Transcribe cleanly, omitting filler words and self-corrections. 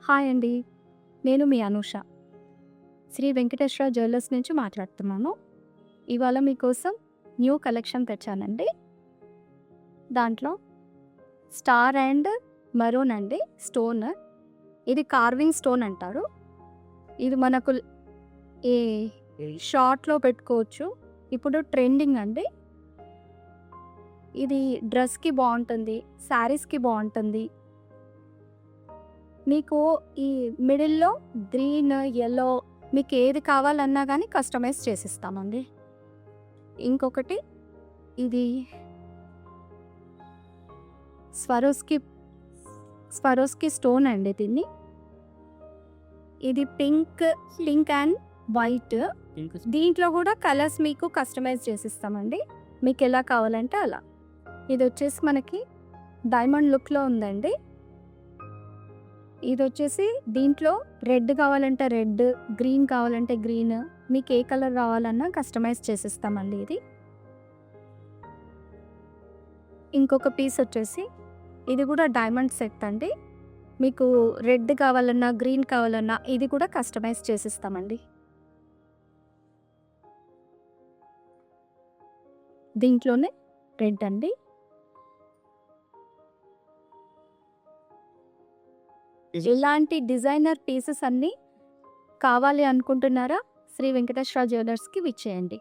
Hi అండి. నేను మీ Anusha. Shri Venkateswara jewellers నుంచి మాట్లాడుతున్నాను. ఇవాళ మీకోసం న్యూ కలెక్షన్ తెచ్చానండి. దాంట్లో స్టార్ అండ్ మరూన్ అండి స్టోన్. ఇది కార్వింగ్ స్టోన్ అంటారు. ఇది మనకు ఈ షార్ట్‌లో పెట్టుకోవచ్చు. ఇప్పుడు ట్రెండింగ్ అండి. ఇది డ్రెస్‌కి బావుంటుంది. శారీస్‌కి బావుంటుంది. మీకు ఈ మిడిల్‌లో గ్రీన్, యెల్లో మీకేది కావాలన్నా గానీ కస్టమైజ్ చేసిస్తామండి. ఇంకొకటి ఇది స్వరోస్‌కి స్వరోస్‌కి స్టోన్ అండి దీన్ని. ఇది పింక్ అండ్ వైట్. దీంట్లో గూడా కలర్స్ మీకు కస్టమైజ్ చేసిస్తామండి. మీకెలా కావాలంటే అలా. ఇదొచ్చేసి మనకి డైమండ్ లుక్‌లో ఉందండి. ఇదొచ్చేసి దీంట్లో రెడ్ కావాలంటే రెడ్, గ్రీన్ కావాలంటే గ్రీన్. మీకు ఏ కలర్ కావాలన్నా కస్టమైజ్ చేసిస్తామండి ఇది. ఇంకొక పీస్ వచ్చేసి ఇది కూడా డైమండ్ సెట్ అండి. మీకు రెడ్ కావాలన్నా, గ్రీన్ కావాలన్నా ఇది కూడా కస్టమైజ్ చేసిస్తామండి. దీంట్లోనే రెడ్ అండి. ఇలాంటి డిజైనర్ పీసెస్ అన్నీ కావాలి అనుకుంటున్నారా? శ్రీ వెంకటేశ్వర జ్యువెల్లర్స్‌కి విచ్చేయండి.